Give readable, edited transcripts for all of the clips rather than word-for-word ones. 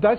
10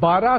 12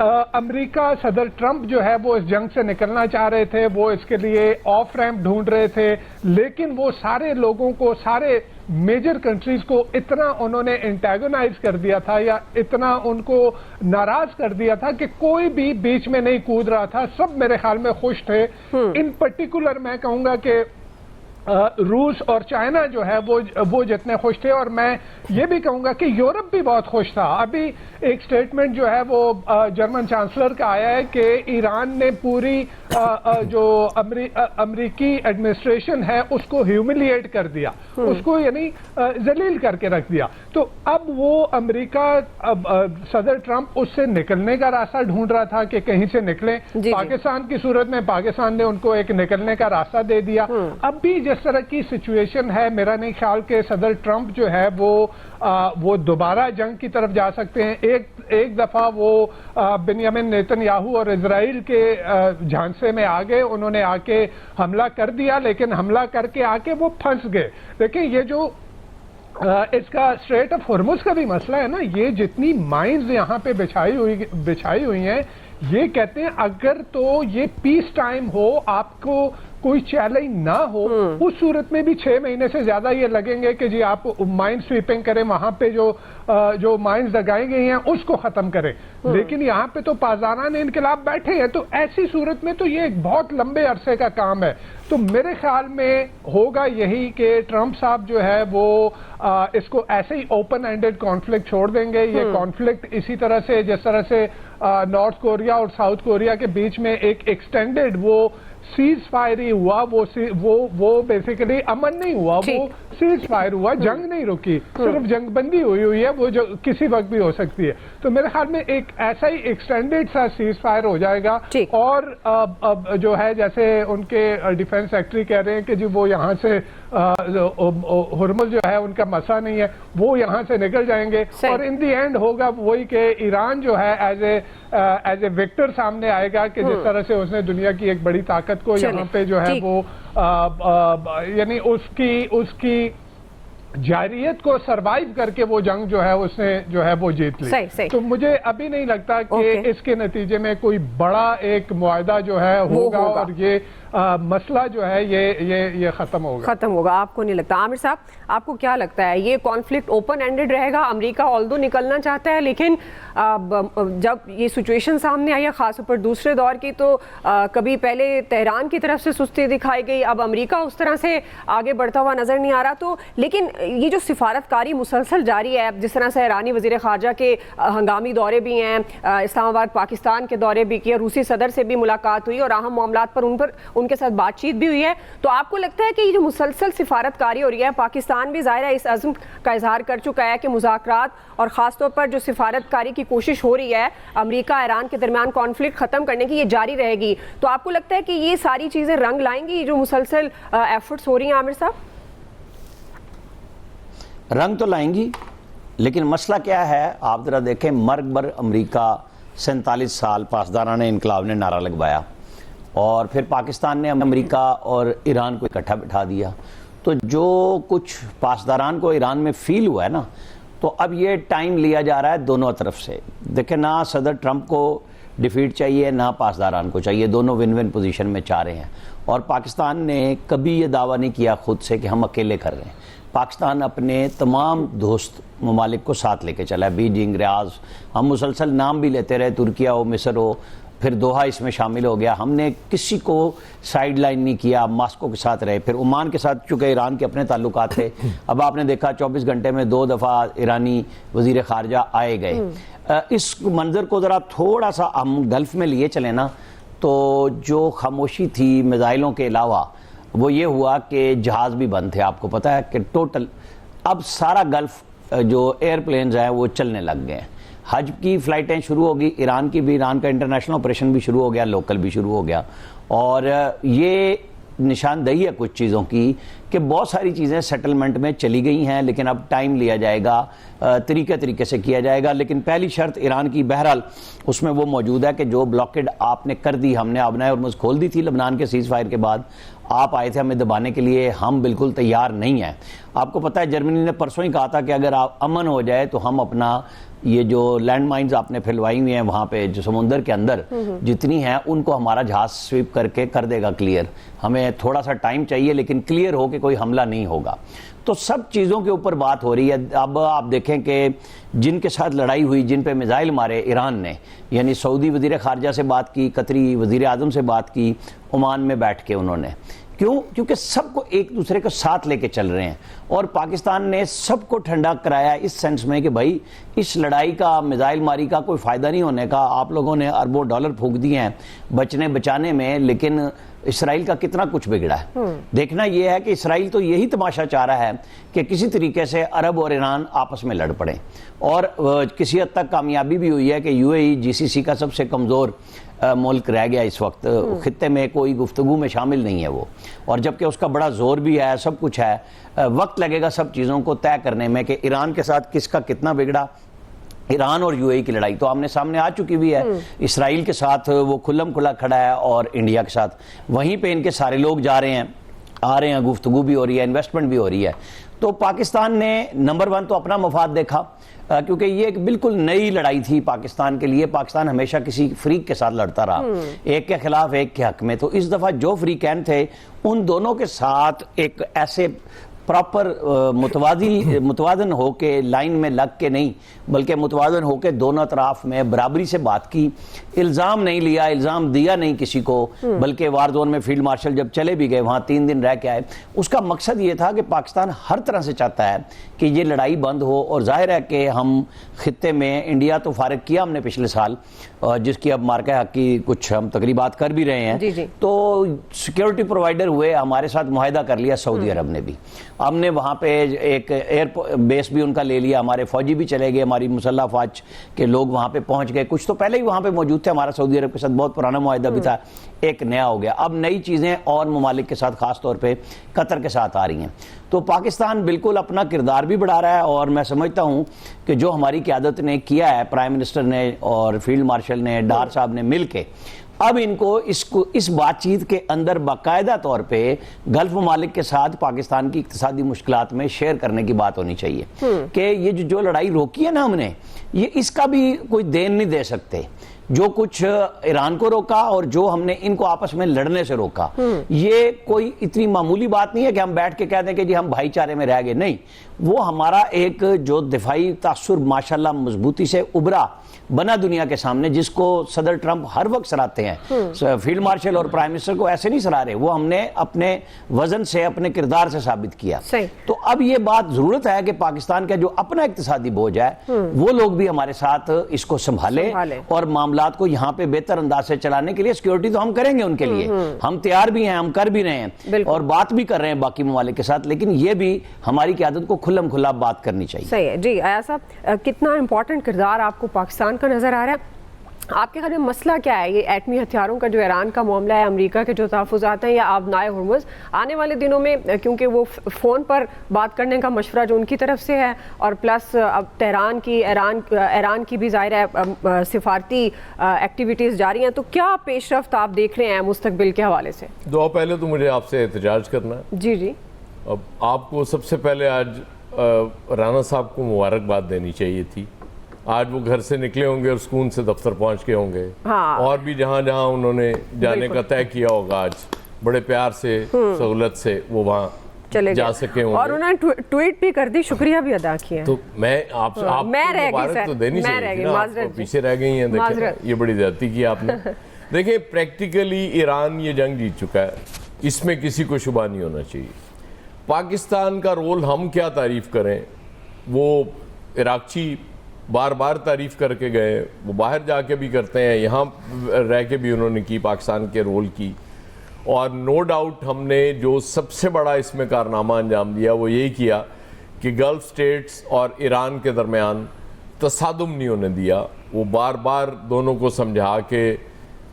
امریکہ صدر ٹرمپ جو ہے وہ اس جنگ سے نکلنا چاہ رہے تھے, وہ اس کے لیے آف ریمپ ڈھونڈ رہے تھے, لیکن وہ سارے لوگوں کو, سارے میجر کنٹریز کو اتنا انہوں نے انٹیگونائز کر دیا تھا یا اتنا ان کو ناراض کر دیا تھا کہ کوئی بھی بیچ میں نہیں کود رہا تھا. سب میرے خیال میں خوش تھے. ان پرٹیکولر میں کہوں گا کہ روس اور چائنا جو ہے وہ جتنے خوش تھے, اور میں یہ بھی کہوں گا کہ یورپ بھی بہت خوش تھا. ابھی ایک سٹیٹمنٹ جو ہے وہ جرمن چانسلر کا آیا ہے کہ ایران نے پوری جو امریکی ایڈمنسٹریشن ہے اس کو ہیوملیٹ کر دیا, اس کو یعنی ذلیل کر کے رکھ دیا. تو اب وہ امریکہ, صدر ٹرمپ اس سے نکلنے کا راستہ ڈھونڈ رہا تھا کہ کہیں سے نکلیں. پاکستان کی صورت میں پاکستان نے ان کو ایک نکلنے کا راستہ دے دیا. اب بھی جس طرح کی سچویشن ہے, میرا نہیں خیال کہ صدر ٹرمپ جو ہے وہ دوبارہ جنگ کی طرف جا سکتے ہیں. ایک دفعہ وہ بنیامین نیتن یاہو اور اسرائیل کے جھانسے میں آ گئے, انہوں نے آ کے حملہ کر دیا, لیکن حملہ کر کے آ کے وہ پھنس گئے. دیکھیں یہ جو اس کا اسٹریٹ آف ہرمز کا بھی مسئلہ ہے نا, یہ جتنی مائنز یہاں پہ بچھائی ہوئی ہیں, یہ کہتے ہیں اگر تو یہ پیس ٹائم ہو, آپ کو کوئی چیلنج نہ ہو, اس صورت میں بھی 6 مہینے سے زیادہ یہ لگیں گے کہ جی آپ مائن سویپنگ کریں, وہاں پہ جو مائنز لگائی گئی ہیں اس کو ختم کریں. لیکن یہاں پہ تو پاسداران انقلاب بیٹھے ہیں, تو ایسی صورت میں تو یہ ایک بہت لمبے عرصے کا کام ہے. تو میرے خیال میں ہوگا یہی کہ ٹرمپ صاحب جو ہے وہ اس کو ایسے ہی اوپن اینڈڈ کانفلکٹ چھوڑ دیں گے. یہ کانفلکٹ اسی طرح سے جس طرح سے نارتھ کوریا اور ساؤتھ کوریا کے بیچ میں ایک ایکسٹینڈڈ وہ سیز فائر ہی ہوا, وہ بیسیکلی امن نہیں ہوا, وہ سیز فائر ہوا, جنگ نہیں رکی, صرف جنگ بندی ہوئی ہے, وہ جو کسی وقت بھی ہو سکتی ہے. تو میرے خیال میں ایک ایسا ہی ایکسٹینڈڈ سا سیز فائر ہو جائے گا. اور جو ہے جیسے ان کے ڈیفنس سیکٹری کہہ رہے ہیں کہ جی وہ یہاں سے ہرمز جو ہے ان کا مسئلہ نہیں ہے, وہ یہاں سے نکل جائیں گے. اور ان دی اینڈ ہوگا وہی کہ ایران جو ہے ایز اے وکٹر سامنے آئے گا, کہ جس طرح سے اس نے دنیا کی ایک بڑی طاقت کو یہاں پہ جو ہے وہ یعنی اس کی جاریت کو سروائیو کر کے وہ جنگ جو ہے اس نے جو ہے وہ جیت لی. تو مجھے ابھی نہیں لگتا کہ اس کے نتیجے میں کوئی بڑا ایک معاہدہ جو ہے ہوگا, اور یہ مسئلہ جو ہے یہ ختم ہوگا. آپ کو نہیں لگتا؟ عامر صاحب آپ کو کیا لگتا ہے, یہ کانفلکٹ اوپن اینڈڈ رہے گا؟ امریکہ آلدو نکلنا چاہتا ہے, لیکن جب یہ سچویشن سامنے آئی ہے خاص طور پر دوسرے دور کی, تو کبھی پہلے تہران کی طرف سے سستی دکھائی گئی, اب امریکہ اس طرح سے آگے بڑھتا ہوا نظر نہیں آ رہا. تو لیکن یہ جو سفارتکاری مسلسل جاری ہے, جس طرح سے ایرانی وزیر خارجہ کے ہنگامی دورے بھی ہیں, اسلام آباد پاکستان کے دورے بھی کیے, روسی صدر سے بھی ملاقات ہوئی اور اہم معاملات پر ان کے ساتھ بات چیت بھی ہوئی ہے, تو آپ کو لگتا ہے کہ یہ جو مسلسل سفارتکاری ہو رہی ہے, پاکستان بھی ظاہر ہے اس عزم کا اظہار کر چکا ہے کہ مذاکرات اور خاص طور پر جو سفارتکاری کی کوشش ہو رہی ہے امریکہ ایران کے درمیان کانفلکٹ ختم کرنے کی, یہ جاری رہے گی, تو آپ کو لگتا ہے کہ یہ ساری چیزیں رنگ لائیں گی, یہ جو مسلسل ایفرٹس ہو رہی ہیں عامر صاحب؟ رنگ تو لائیں گی, لیکن مسئلہ کیا ہے آپ ذرا دیکھیں, مرگ بر امریکہ 47 سال پاسداران انقلاب نے نعرہ لگوایا, اور پھر پاکستان نے امریکہ اور ایران کو اکٹھا بٹھا دیا. تو جو کچھ پاسداران کو ایران میں فیل ہوا ہے نا, تو اب یہ ٹائم لیا جا رہا ہے دونوں طرف سے. دیکھیں نہ صدر ٹرمپ کو ڈیفیٹ چاہیے نہ پاسداران کو چاہیے, دونوں ون ون پوزیشن میں چاہ رہے ہیں. اور پاکستان نے کبھی یہ دعویٰ نہیں کیا خود سے کہ ہم اکیلے کر رہے ہیں. پاکستان اپنے تمام دوست ممالک کو ساتھ لے کے چلا ہے, بیجنگ, ریاض, ہم مسلسل نام بھی لیتے رہے, ترکیہ ہو, مصر ہو, پھر دوحہ اس میں شامل ہو گیا. ہم نے کسی کو سائیڈ لائن نہیں کیا, ماسکو کے ساتھ رہے, پھر عمان کے ساتھ چونکہ ایران کے اپنے تعلقات تھے. اب آپ نے دیکھا 24 گھنٹے میں 2 دفعہ ایرانی وزیر خارجہ آئے گئے. اس منظر کو ذرا تھوڑا سا ہم گلف میں لیے چلیں نا, تو جو خاموشی تھی میزائلوں کے علاوہ وہ یہ ہوا کہ جہاز بھی بند تھے. آپ کو پتہ ہے کہ ٹوٹل اب سارا گلف جو ایئر پلینز ہیں وہ چلنے لگ گئے ہیں. حج کی فلائٹیں شروع ہوگی, ایران کی بھی, ایران کا انٹرنیشنل آپریشن بھی شروع ہو گیا, لوکل بھی شروع ہو گیا. اور یہ نشاندہی ہے کچھ چیزوں کی کہ بہت ساری چیزیں سیٹلمنٹ میں چلی گئی ہیں، لیکن اب ٹائم لیا جائے گا، طریقے سے کیا جائے گا. لیکن پہلی شرط ایران کی بہرحال اس میں وہ موجود ہے کہ جو بلاکیڈ آپ نے کر دی، ہم نے آبنائے ہرمز کھول دی تھی لبنان کے سیز فائر کے بعد، آپ آئے تھے ہمیں دبانے کے لیے، ہم بالکل تیار نہیں ہیں. آپ کو پتہ ہے جرمنی نے پرسوں ہی کہا تھا کہ اگر آپ امن ہو جائے تو ہم اپنا یہ جو لینڈ مائنز آپ نے پھیلوائی ہوئی ہیں وہاں پہ جو سمندر کے اندر جتنی ہیں ان کو ہمارا جہاز سویپ کر کے کر دے گا کلیئر. ہمیں تھوڑا سا ٹائم چاہیے لیکن کلیئر ہو کہ کوئی حملہ نہیں ہوگا. تو سب چیزوں کے اوپر بات ہو رہی ہے. اب آپ دیکھیں کہ جن کے ساتھ لڑائی ہوئی، جن پہ میزائل مارے ایران نے، یعنی سعودی وزیر خارجہ سے بات کی، قطری وزیر اعظم سے بات کی، عمان میں بیٹھ کے انہوں نے. کیوں؟ کیونکہ سب کو ایک دوسرے کو ساتھ لے کے چل رہے ہیں، اور پاکستان نے سب کو ٹھنڈا کرایا اس سینس میں کہ بھائی اس لڑائی کا، میزائل ماری کا کوئی فائدہ نہیں ہونے کا. آپ لوگوں نے اربوں ڈالر پھونک دیے ہیں بچنے بچانے میں، لیکن اسرائیل کا کتنا کچھ بگڑا ہے. دیکھنا یہ ہے کہ اسرائیل تو یہی تماشا چاہ رہا ہے کہ کسی طریقے سے عرب اور ایران آپس میں لڑ پڑیں، اور کسی حد تک کامیابی بھی ہوئی ہے کہ UAE GCC کا سب سے کمزور ملک رہ گیا اس وقت خطے میں، کوئی گفتگو میں شامل نہیں ہے وہ، اور جبکہ اس کا بڑا زور بھی ہے، سب کچھ ہے. وقت لگے گا سب چیزوں کو طے کرنے میں کہ ایران کے ساتھ کس کا کتنا بگڑا. ایران اور UAE کی لڑائی تو آمنے سامنے آ چکی بھی ہے، اسرائیل کے ساتھ وہ کھلم کھلا کھڑا ہے اور انڈیا کے ساتھ، وہیں پہ ان کے سارے لوگ جا رہے ہیں، آ رہے ہیں، گفتگو بھی ہو رہی ہے، انویسٹمنٹ بھی ہو رہی ہے. تو پاکستان نے نمبر 1 تو اپنا مفاد دیکھا، کیونکہ یہ ایک بالکل نئی لڑائی تھی پاکستان کے لیے. پاکستان ہمیشہ کسی فریق کے ساتھ لڑتا رہا، ایک کے خلاف ایک کے حق میں. تو اس دفعہ جو فریقین تھے ان دونوں کے ساتھ ایک ایسے پراپر متوازن ہو کے لائن میں لگ کے نہیں، بلکہ متوازن ہو کے دونوں اطراف میں برابری سے بات کی. الزام نہیں لیا، الزام دیا نہیں کسی کو، بلکہ وار زون میں فیلڈ مارشل جب چلے بھی گئے وہاں 3 دن رہ کے آئے. اس کا مقصد یہ تھا کہ پاکستان ہر طرح سے چاہتا ہے کہ یہ لڑائی بند ہو، اور ظاہر ہے کہ ہم خطے میں انڈیا تو فارغ کیا ہم نے پچھلے سال، جس کی اب مارکہ حق کی کچھ ہم تقریبات کر بھی رہے ہیں. تو سیکیورٹی پرووائڈر ہوئے، ہمارے ساتھ معاہدہ کر لیا سعودی عرب نے بھی. ہم نے وہاں پہ ایک ایئر بیس بھی ان کا لے لیا، ہمارے فوجی بھی چلے گئے، ہماری مسلح افواج کے لوگ وہاں پہ پہنچ گئے. کچھ تو پہلے ہی وہاں پہ موجود تھے، ہمارا سعودی عرب کے ساتھ بہت پرانا معاہدہ بھی تھا، ایک نیا ہو گیا. اب نئی چیزیں اور ممالک کے ساتھ، خاص طور پہ قطر کے ساتھ آ رہی ہیں. تو پاکستان بالکل اپنا کردار بھی بڑھا رہا ہے، اور میں سمجھتا ہوں کہ جو ہماری قیادت نے کیا ہے، پرائم منسٹر نے اور فیلڈ مارشل نے، ڈار صاحب نے مل کے، اب ان کو اس بات چیت کے اندر باقاعدہ طور پہ گلف ممالک کے ساتھ پاکستان کی اقتصادی مشکلات میں شیئر کرنے کی بات ہونی چاہیے کہ یہ جو لڑائی روکی ہے نا ہم نے، یہ اس کا بھی کوئی دین نہیں دے سکتے. جو کچھ ایران کو روکا اور جو ہم نے ان کو آپس میں لڑنے سے روکا، یہ کوئی اتنی معمولی بات نہیں ہے کہ ہم بیٹھ کے کہہ دیں کہ جی ہم بھائی چارے میں رہ گئے. نہیں، وہ ہمارا ایک جو دفاعی تاثر ماشاءاللہ مضبوطی سے ابھرا بنا دنیا کے سامنے، جس کو صدر ٹرمپ ہر وقت سراہتے ہیں. فیلڈ مارشل اور پرائم منسٹر کو ایسے نہیں سرا رہے، وہ ہم نے اپنے وزن سے، اپنے کردار سے ثابت کیا. تو اب یہ بات ضرورت ہے کہ پاکستان کا جو اپنا اقتصادی بوجھ ہے وہ لوگ بھی ہمارے ساتھ اس کو سنبھالے، اور معاملات کو یہاں پہ بہتر انداز سے چلانے کے لیے سیکیورٹی تو ہم کریں گے ان کے لیے، ہم تیار بھی ہیں، ہم کر بھی رہے ہیں اور بات بھی کر رہے ہیں باقی ممالک کے ساتھ، لیکن یہ بھی ہماری قیادت کو کھلم کھلا بات کرنی چاہیے. صحیح ہے. جی عیاض صاحب، کتنا امپورٹنٹ کردار آپ کو پاکستان کا نظر آ رہا ہے؟ آپ کے خیال میں مسئلہ کیا ہے؟ یہ ایٹمی ہتھیاروں کا جو ایران کا معاملہ ہے، امریکہ کے جو تحفظات ہیں، یا آبنائے ہرمز، آنے والے دنوں میں کیونکہ وہ فون پر بات کرنے کا مشورہ جو ان کی طرف سے ہے، اور پلس اب تہران کی، ایران کی بھی ظاہر ہے سفارتی ایکٹیویٹیز جاری ہیں، تو کیا پیش رفت آپ دیکھ رہے ہیں مستقبل کے حوالے سے؟ دعا پہلے تو مجھے آپ سے احتجاج کرنا ہے. جی اب آپ کو سب سے پہلے آج رانا صاحب کو مبارکباد دینی چاہیے تھی. آج وہ گھر سے نکلے ہوں گے اور سکون سے دفتر پہنچ کے ہوں گے، اور بھی جہاں جہاں انہوں نے جانے کا طے کیا ہوگا، آج بڑے پیار سے، سہولت سے وہ وہاں جا سکے ہوں گے، اور انہوں نے ٹویٹ بھی کر دی، شکریہ بھی ادا کیا. تو میں آپ کو مبارک تو دینی چاہیے نا، آپ پیچھے رہ گئی ہیں. دیکھیں یہ بڑی زیادتی کی آپ نے. دیکھیں پریکٹیکلی ایران یہ جنگ جیت چکا ہے، اس میں کسی کو شبہ نہیں ہونا چاہیے. پاکستان کا رول ہم کیا تعریف کریں، وہ عراقچی بار بار تعریف کر کے گئے، وہ باہر جا کے بھی کرتے ہیں، یہاں رہ کے بھی انہوں نے کی پاکستان کے رول کی. اور نو ڈاؤٹ ہم نے جو سب سے بڑا اس میں کارنامہ انجام دیا وہ یہی کیا کہ گلف سٹیٹس اور ایران کے درمیان تصادم نہیں ہونے دیا. وہ بار بار دونوں کو سمجھا کے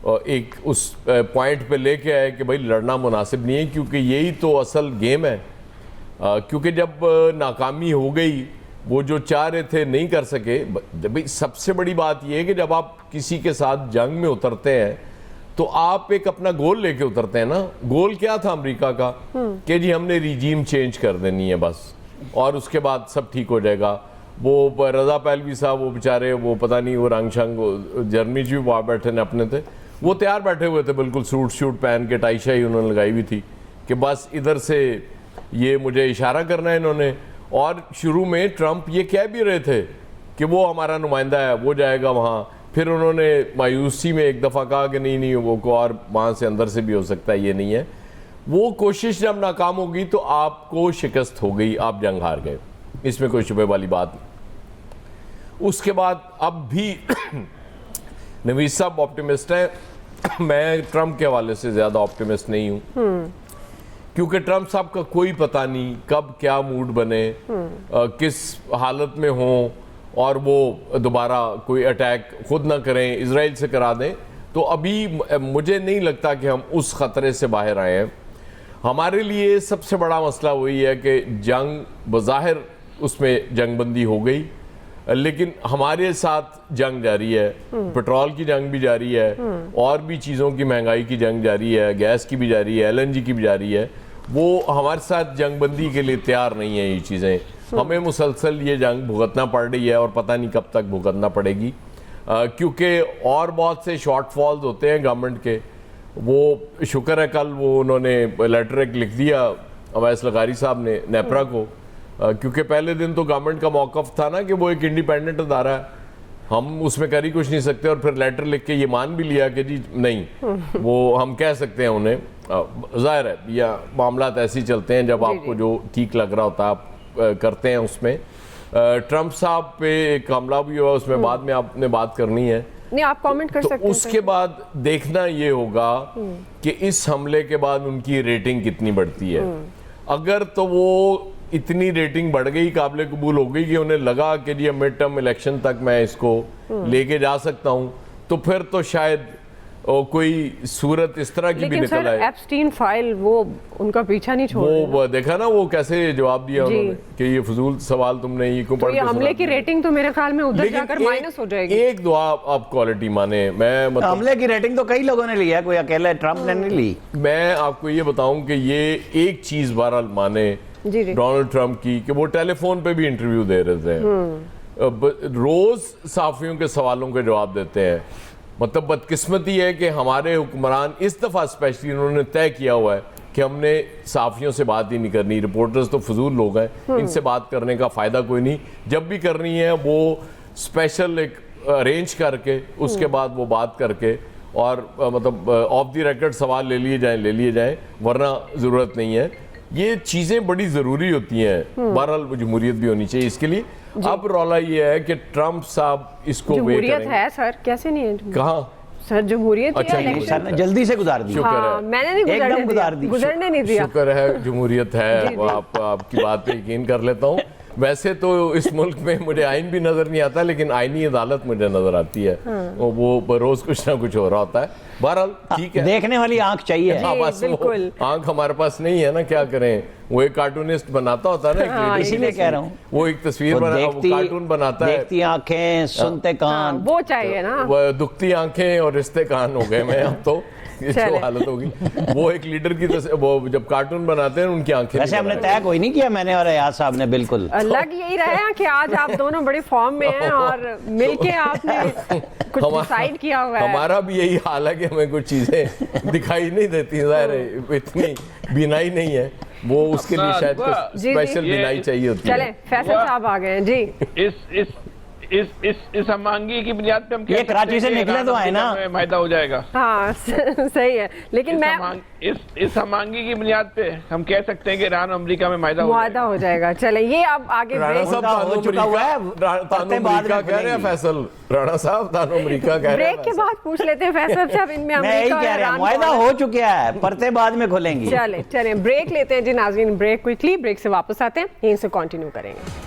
ایک اس پوائنٹ پہ لے کے آئے کہ بھائی لڑنا مناسب نہیں ہے، کیونکہ یہی تو اصل گیم ہے کیونکہ جب ناکامی ہو گئی وہ جو چاہ رہے تھے نہیں کر سکے. سب سے بڑی بات یہ ہے کہ جب آپ کسی کے ساتھ جنگ میں اترتے ہیں تو آپ ایک اپنا گول لے کے اترتے ہیں نا. گول کیا تھا امریکہ کا کہ جی ہم نے ریجیم چینج کر دینی ہے بس, اور اس کے بعد سب ٹھیک ہو جائے گا. وہ رضا پہلوی صاحب وہ بیچارے وہ پتہ نہیں وہ رنگ شنگ جرمنی سے بھی وہاں بیٹھے نے اپنے تھے, وہ تیار بیٹھے ہوئے تھے بالکل سوٹ شوٹ پہن کے, ٹائی شائی انہوں نے لگائی ہوئی تھی کہ بس ادھر سے یہ مجھے اشارہ کرنا ہے انہوں نے. اور شروع میں ٹرمپ یہ کہہ بھی رہے تھے کہ وہ ہمارا نمائندہ ہے, وہ جائے گا وہاں. پھر انہوں نے مایوسی میں ایک دفعہ کہا کہ نہیں وہ کو اور وہاں سے اندر سے بھی ہو سکتا ہے, یہ نہیں ہے. وہ کوشش جب ناکام ہو گئی تو آپ کو شکست ہو گئی, آپ جنگ ہار گئے, اس میں کوئی شبہ والی بات نہیں. اس کے بعد اب بھی نویز صاحب آپٹیمسٹ ہیں, میں ٹرمپ کے حوالے سے زیادہ آپٹیمسٹ نہیں ہوں, کیونکہ ٹرمپ صاحب کا کوئی پتہ نہیں کب کیا موڈ بنے, کس حالت میں ہوں, اور وہ دوبارہ کوئی اٹیک خود نہ کریں, اسرائیل سے کرا دیں. تو ابھی مجھے نہیں لگتا کہ ہم اس خطرے سے باہر آئے ہیں. ہمارے لیے سب سے بڑا مسئلہ وہی ہے کہ جنگ بظاہر اس میں جنگ بندی ہو گئی, لیکن ہمارے ساتھ جنگ جاری ہے, پٹرول کی جنگ بھی جاری ہے, اور بھی چیزوں کی مہنگائی کی جنگ جاری ہے, گیس کی بھی جاری ہے, LNG کی بھی جاری ہے. وہ ہمارے ساتھ جنگ بندی کے لیے تیار نہیں ہیں یہ چیزیں. ہمیں مسلسل یہ جنگ بھگتنا پڑ رہی ہے اور پتہ نہیں کب تک بھگتنا پڑے گی, کیونکہ اور بہت سے شارٹ فالز ہوتے ہیں گورنمنٹ کے. وہ شکر ہے کل وہ انہوں نے لیٹر ایک لکھ دیا اویس لغاری صاحب نے نیپرا کو, کیونکہ پہلے دن تو گورنمنٹ کا موقف تھا نا کہ وہ ایک انڈیپینڈنٹ ادارہ ہے, ہم اس میں کر ہی کچھ نہیں سکتے, اور پھر لیٹر لکھ کے یہ مان بھی لیا کہ جی نہیں وہ ہم کہہ سکتے ہیں انہیں. ظاہر ہے یا معاملات ایسے ہی چلتے ہیں, جب آپ کو جو ٹھیک لگ رہا ہوتا ہے آپ کرتے ہیں. اس میں ٹرمپ صاحب پہ ایک حملہ بھی ہوا, اس میں بعد میں آپ نے بات کرنی ہے, نہیں آپ کامنٹ کر سکتے ہیں. اس کے بعد دیکھنا یہ ہوگا کہ اس حملے کے بعد ان کی ریٹنگ کتنی بڑھتی ہے. اگر تو وہ اتنی ریٹنگ بڑھ گئی, قابل قبول ہو گئی کہ انہیں لگا کہ جی مڈ ٹرم الیکشن تک میں اس کو لے کے جا سکتا ہوں, تو پھر تو شاید کوئی صورت اس طرح کی بھی نکل آئے. ایپسٹین فائل وہ ان کا پیچھا نہیں چھوڑ رہے. وہ دیکھا نا وہ کیسے جواب دیا انہوں نے کہ یہ فضول سوال تم نے یہ کیوں پڑھ کے سنا. حملے کی ریٹنگ تو میرے خیال میں ادھر جا کر مائنس ہو جائے گی. ایک دعا آپ کوالٹی مانے, میں حملے کی ریٹنگ تو کئی لوگوں نے لی ہے, کوئی اکیلے ٹرمپ نے نہیں لی. میں آپ کو یہ بتاؤں کہ یہ ایک چیز بہرحال مانے ڈونلڈ ٹرمپ کی کہ وہ ٹیلی فون پہ بھی انٹرویو دے رہے تھے, روز صحافیوں کے سوالوں کے جواب دیتے ہیں. مطلب بدقسمتی ہے کہ ہمارے حکمران اس دفعہ اسپیشلی انہوں نے طے کیا ہوا ہے کہ ہم نے صحافیوں سے بات ہی نہیں کرنی, رپورٹرز تو فضول لوگ ہیں, ان سے بات کرنے کا فائدہ کوئی نہیں. جب بھی کرنی ہے وہ اسپیشل ایک ارینج کر کے اس کے بعد وہ بات کر کے, اور مطلب آف دی ریکارڈ سوال لے لیے جائیں, ورنہ ضرورت نہیں ہے. یہ چیزیں بڑی ضروری ہوتی ہیں. بہرحال جمہوریت بھی ہونی چاہیے اس کے لیے. اب رولا یہ ہے کہ ٹرمپ صاحب اس کو جمہوریت ہے سر, کیسے نہیں ہے کہاں سر جمہوریت؟ سر نے جلدی سے گزار دی, شکر ہے میں نے نہیں گزرنے نہیں دیا. شکر ہے جمہوریت ہے, آپ کی بات پہ یقین کر لیتا ہوں. ویسے تو اس ملک میں مجھے آئین بھی نظر نہیں آتا, لیکن آئینی عدالت مجھے نظر آتی ہے, وہ روز کچھ نہ کچھ ہو رہا ہوتا ہے. بہرحال ٹھیک ہے, دیکھنے والی آنکھ چاہیے. آنکھ ہمارے پاس نہیں ہے نا, کیا کریں. وہ ایک کارٹونسٹ بناتا ہوتا ہے نا, اسی لیے کہہ رہا ہوں, وہ ایک تصویر کارٹون بناتا ہے, دیکھتی آنکھیں سنتے کان, وہ چاہیے نا. دکھتی آنکھیں اور رشتے کان ہو گئے میں اب تو, جو حالت ہوگی. وہ ایک لیڈر کی وہ جب کارٹون بناتے ہیں ان کی آنکھیں. ویسے ہم نے طے کوئی نہیں کیا, میں نے اور ایاز صاحب نے. بالکل لگ یہی رہا ہے کہ آج آپ دونوں بڑے فارم میں ہیں اور مل کے آپ نے کچھ ڈیسائیڈ کیا ہوا ہے. ہمارا بھی یہی حال ہے کہ ہمیں کچھ چیزیں دکھائی نہیں دیتی, ظاہر ہے اتنی بینائی نہیں ہے, وہ اس کے لیے شاید اسپیشل بینائی چاہیے ہوتی ہے. چلیں فیصل صاحب آ گئے ہیں جی. اس ہمانگی کی بنیاد پہ ہم یہ کراچی سے نکلے تو آئے نا, معاہدہ ہو جائے گا. ہاں صحیح ہے, لیکن میں اس ہمانگی کی بنیاد پہ ہم کہہ سکتے ہیں کہ ایران اور امریکہ میں معاہدہ ہو جائے گا. چلیں یہ اب آگے فیصل رانا صاحب دانو امریکہ بریک کے بعد پوچھ لیتے ہیں فیصل صاحب, ان میں معاہدہ ہو چکا ہے, پرتیں بعد میں کھولیں گی. چلیں بریک لیتے ہیں جی ناظرین, بریک کوئکلی, بریک سے واپس آتے ہیں, یہیں سے کنٹینیو کریں گے.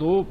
2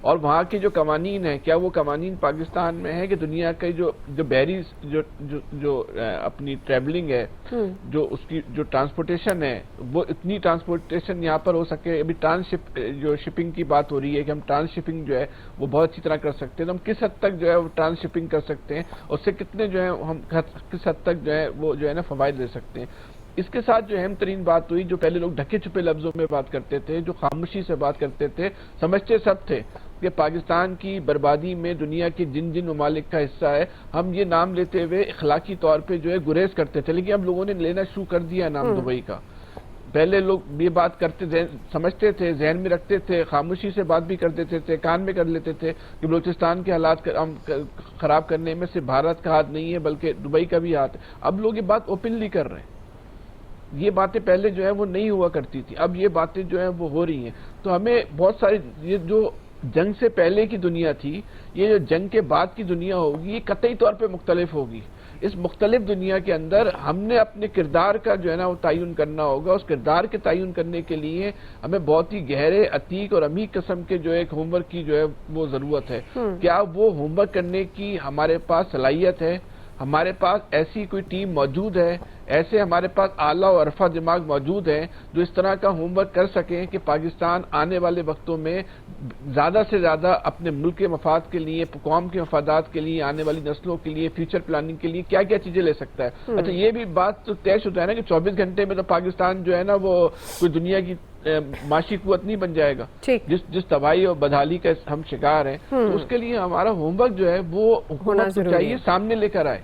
اور وہاں کے جو قوانین ہیں کیا وہ قوانین پاکستان میں ہیں کہ دنیا کے جو بحری جو اپنی ٹریولنگ ہے جو اس کی جو ٹرانسپورٹیشن ہے وہ اتنی ٹرانسپورٹیشن یہاں پر ہو سکے. ابھی جو شپنگ کی بات ہو رہی ہے کہ ہم ٹرانس شپنگ جو ہے وہ بہت اچھی طرح کر سکتے ہیں, تو ہم کس حد تک جو ہے وہ ٹرانس شپنگ کر سکتے ہیں, اس سے کتنے جو ہے ہم کس حد تک جو ہے وہ جو ہے نا فوائد لے سکتے ہیں. اس کے ساتھ جو اہم ترین بات ہوئی, جو پہلے لوگ ڈھکے چھپے لفظوں میں بات کرتے تھے, جو خاموشی سے بات کرتے تھے, سمجھتے سب تھے کہ پاکستان کی بربادی میں دنیا کے جن ممالک کا حصہ ہے, ہم یہ نام لیتے ہوئے اخلاقی طور پہ جو ہے گریز کرتے تھے. لیکن اب لوگوں نے لینا شروع کر دیا نام دبئی کا. پہلے لوگ یہ بات کرتے تھے, سمجھتے تھے, ذہن میں رکھتے تھے, خاموشی سے بات بھی کر دیتے تھے, کان میں کر لیتے تھے کہ بلوچستان کے حالات خراب کرنے میں صرف بھارت کا ہاتھ نہیں ہے بلکہ دبئی کا بھی ہاتھ ہے. اب لوگ یہ بات اوپنلی کر رہے ہیں. یہ باتیں پہلے جو ہے وہ نہیں ہوا کرتی تھی, اب یہ باتیں جو ہیں وہ ہو رہی ہیں. تو ہمیں بہت ساری, یہ جو جنگ سے پہلے کی دنیا تھی, یہ جو جنگ کے بعد کی دنیا ہوگی, یہ قطعی طور پہ مختلف ہوگی. اس مختلف دنیا کے اندر ہم نے اپنے کردار کا جو ہے نا وہ تعین کرنا ہوگا. اس کردار کے تعین کرنے کے لیے ہمیں بہت ہی گہرے, عتیق اور عمیق قسم کے جو ایک ہوم ورک کی جو ہے وہ ضرورت ہے. کیا وہ ہوم ورک کرنے کی ہمارے پاس صلاحیت ہے؟ ہمارے پاس ایسی کوئی ٹیم موجود ہے, ایسے ہمارے پاس اعلیٰ و عرفہ دماغ موجود ہیں جو اس طرح کا ہوم ورک کر سکیں کہ پاکستان آنے والے وقتوں میں زیادہ سے زیادہ اپنے ملک کے مفاد کے لیے, قوم کے مفادات کے لیے, آنے والی نسلوں کے لیے, فیوچر پلاننگ کے لیے کیا کیا چیزیں لے سکتا ہے. اچھا, یہ بھی بات تو طے شدہ ہے نا کہ 24 گھنٹے میں تو پاکستان جو ہے نا وہ کوئی دنیا کی معاشی قوت نہیں بن جائے گا. جس تباہی اور بدحالی کا ہم شکار ہیں, تو اس کے لیے ہمارا ہوم ورک جو ہے وہ حکومت کو چاہیے سامنے لے کر آئے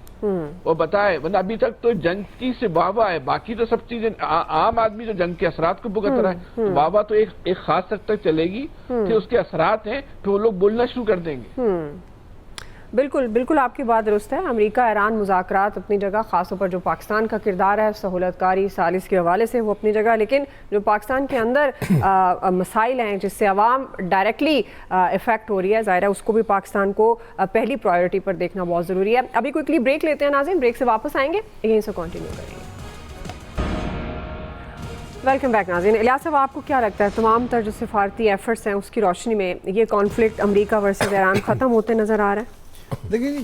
اور بتائے. ورنہ ابھی تک تو جنگ کی سے واہ ہے, باقی تو سب چیزیں عام آدمی جو جنگ کے اثرات کو بھگت رہا ہے, واہ تو ایک خاص حد تک چلے گی, پھر اس کے اثرات ہیں, پھر وہ لوگ بولنا شروع کر دیں گے. بالکل بالکل آپ کی بات درست ہے. امریکہ ایران مذاکرات اپنی جگہ, خاص طور پر جو پاکستان کا کردار ہے سہولت کاری سالس کے حوالے سے, وہ اپنی جگہ, لیکن جو پاکستان کے اندر مسائل ہیں جس سے عوام ڈائریکٹلی افیکٹ ہو رہی ہے, ظاہر ہے اس کو بھی پاکستان کو پہلی پرائیورٹی پر دیکھنا بہت ضروری ہے. ابھی کوئکلی بریک لیتے ہیں ناظرین, بریک سے واپس آئیں گے, یہیں سے کنٹینیو کریں گے. ویلکم بیک ناظرین. الیاس صاحب, آپ کو کیا لگتا ہے تمام تر جو سفارتی ایفرٹس ہیں اس کی روشنی میں یہ کانفلکٹ امریکہ ورسز ایران ختم ہوتے نظر آ رہا ہے؟ دیکھیں,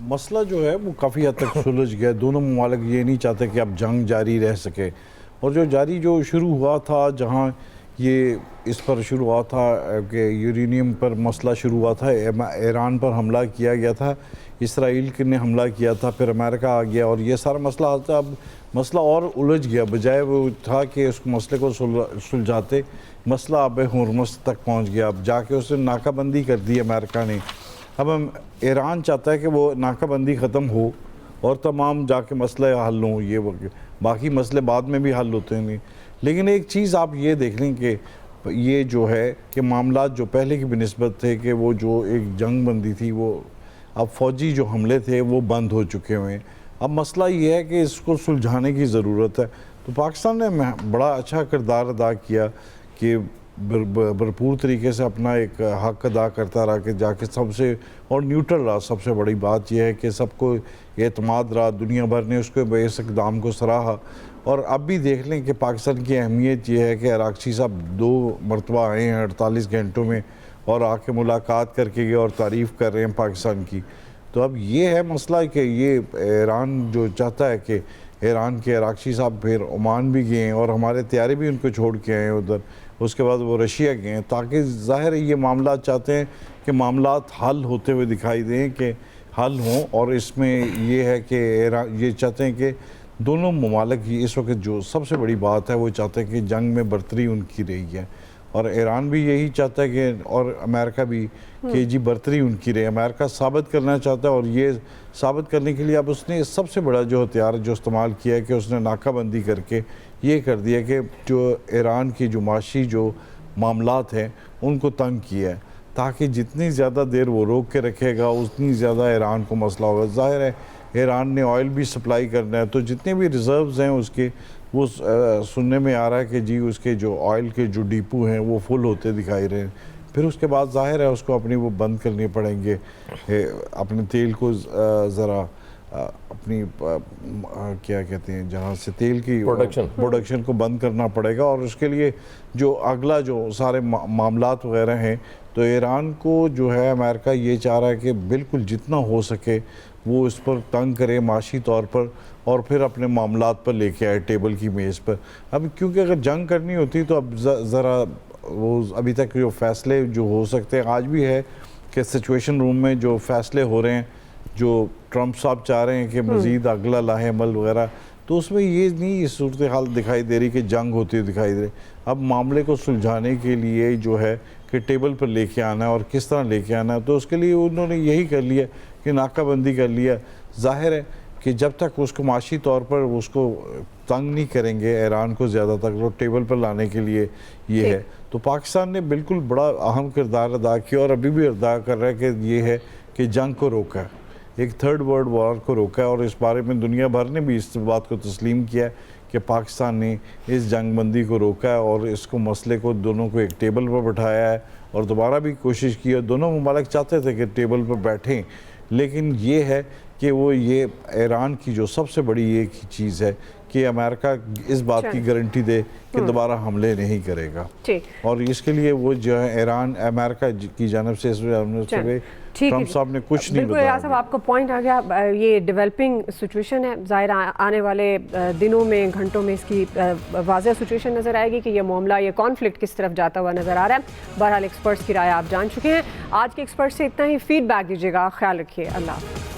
مسئلہ جو ہے وہ کافی حد تک سلجھ گیا. دونوں ممالک یہ نہیں چاہتے کہ اب جنگ جاری رہ سکے, اور جو شروع ہوا تھا, جہاں یہ اس پر شروع ہوا تھا کہ یورینیم پر مسئلہ شروع ہوا تھا, ایران پر حملہ کیا گیا تھا, اسرائیل نے حملہ کیا تھا, پھر امریکہ آ گیا, اور یہ سارا مسئلہ آتا. اب مسئلہ اور الجھ گیا, بجائے وہ تھا کہ اس مسئلے کو سلجھاتے, مسئلہ اب ہرمز تک پہنچ گیا. اب جا کے اس نے ناکہ بندی کر دی امریکہ نے. اب ایران چاہتا ہے کہ وہ ناکہ بندی ختم ہو اور تمام جا کے مسئلے حل ہوں, یہ باقی مسئلے بعد میں بھی حل ہوتے ہیں. لیکن ایک چیز آپ یہ دیکھ لیں کہ یہ جو ہے کہ معاملات جو پہلے کی بنسبت تھے کہ وہ جو ایک جنگ بندی تھی, وہ اب فوجی جو حملے تھے وہ بند ہو چکے ہوئے ہیں. اب مسئلہ یہ ہے کہ اس کو سلجھانے کی ضرورت ہے. تو پاکستان نے بڑا اچھا کردار ادا کیا کہ بھرپور طریقے سے اپنا ایک حق ادا کرتا رہا, کہ جا کے سب سے, اور نیوٹرل رہا. سب سے بڑی بات یہ ہے کہ سب کو اعتماد رہا, دنیا بھر نے اس کے اس اقدام کو سراہا. اور اب بھی دیکھ لیں کہ پاکستان کی اہمیت یہ ہے کہ عراقچی صاحب 2 مرتبہ آئے ہیں 48 گھنٹوں میں, اور آ کے ملاقات کر کے گئے اور تعریف کر رہے ہیں پاکستان کی. تو اب یہ ہے مسئلہ کہ یہ ایران جو چاہتا ہے کہ ایران کے عراقچی صاحب پھر عمان بھی گئے ہیں, اور ہمارے طیارے بھی ان کو چھوڑ کے آئے ہیں ادھر, اس کے بعد وہ رشیا گئے ہیں, تاکہ ظاہر ہے یہ معاملات چاہتے ہیں کہ معاملات حل ہوتے ہوئے دکھائی دیں, کہ حل ہوں. اور اس میں یہ ہے کہ ایران یہ چاہتے ہیں کہ دونوں ممالک کی اس وقت جو سب سے بڑی بات ہے وہ چاہتے ہیں کہ جنگ میں برتری ان کی رہی ہے, اور ایران بھی یہی چاہتا ہے کہ, اور امریکہ بھی, کہ جی برتری ان کی رہے. امریکہ ثابت کرنا چاہتا ہے, اور یہ ثابت کرنے کے لیے اب اس نے سب سے بڑا جو ہتھیار جو استعمال کیا ہے کہ اس نے ناکہ بندی کر کے یہ کر دیا کہ جو ایران کی جو معاشی جو معاملات ہیں ان کو تنگ کیا ہے, تاکہ جتنی زیادہ دیر وہ روک کے رکھے گا اتنی زیادہ ایران کو مسئلہ ہوگا. ظاہر ہے ایران نے آئل بھی سپلائی کرنا ہے, تو جتنے بھی ریزروز ہیں اس کے, وہ سننے میں آ رہا ہے کہ جی اس کے جو آئل کے جو ڈیپو ہیں وہ فل ہوتے دکھائی رہے ہیں. پھر اس کے بعد ظاہر ہے اس کو اپنی وہ بند کرنے پڑیں گے, اپنے تیل کو ذرا اپنی کیا کہتے ہیں جہاں سے تیل کی پروڈکشن کو بند کرنا پڑے گا، اور اس کے لیے جو اگلا جو سارے معاملات وغیرہ ہیں تو ایران کو جو ہے امریکہ یہ چاہ رہا ہے کہ بالکل جتنا ہو سکے وہ اس پر تنگ کرے معاشی طور پر، اور پھر اپنے معاملات پر لے کے آئے ٹیبل کی میز پر۔ اب کیونکہ اگر جنگ کرنی ہوتی تو اب ذرا وہ ابھی تک جو فیصلے جو ہو سکتے ہیں آج بھی ہے کہ سچویشن روم میں جو فیصلے ہو رہے ہیں جو ٹرمپ صاحب چاہ رہے ہیں کہ مزید اگلا لاہے عمل وغیرہ، تو اس میں یہ نہیں صورتحال دکھائی دے رہی کہ جنگ ہوتی دکھائی دے رہی۔ اب معاملے کو سلجھانے کے لیے جو ہے کہ ٹیبل پر لے کے آنا ہے اور کس طرح لے کے آنا ہے، تو اس کے لیے انہوں نے یہی کر لیا کہ ناکہ بندی کر لیا۔ ظاہر ہے کہ جب تک اس کو معاشی طور پر اس کو تنگ نہیں کریں گے ایران کو زیادہ تک، وہ ٹیبل پر لانے کے لیے یہ ہے۔ تو پاکستان نے بالکل بڑا اہم کردار ادا کیا اور ابھی بھی ادا کر رہا ہے کہ یہ ہے کہ جنگ کو روکا ہے، ایک تھرڈ ورلڈ وار کو روکا ہے، اور اس بارے میں دنیا بھر نے بھی اس بات کو تسلیم کیا ہے کہ پاکستان نے اس جنگ بندی کو روکا ہے اور اس کو مسئلے کو دونوں کو ایک ٹیبل پر بٹھایا ہے، اور دوبارہ بھی کوشش کی ہے۔ دونوں ممالک چاہتے تھے کہ ٹیبل پر بیٹھیں، لیکن یہ ہے کہ وہ یہ ایران کی جو سب سے بڑی ایک چیز ہے کہ امریکہ اس بات کی گارنٹی دے کہ دوبارہ حملے نہیں کرے گا، اور اس کے لیے وہ جو ہے ایران امریکہ کی جانب سے ٹرمپ صاحب نے کچھ نہیں بتایا۔ بالکل صاحب آپ کا پوائنٹ آ گیا، یہ ڈیولپنگ سچویشن ہے، ظاہر آنے والے دنوں میں گھنٹوں میں اس کی واضح سچویشن نظر آئے گی کہ یہ معاملہ یہ کانفلکٹ کس طرف جاتا ہوا نظر آ رہا ہے۔ بہرحال ایکسپرٹس کی رائے آپ جان چکے ہیں۔ آج کے ایکسپرٹ سے اتنا ہی، فیڈ بیک دیجیے گا، خیال رکھیے، اللہ حافظ۔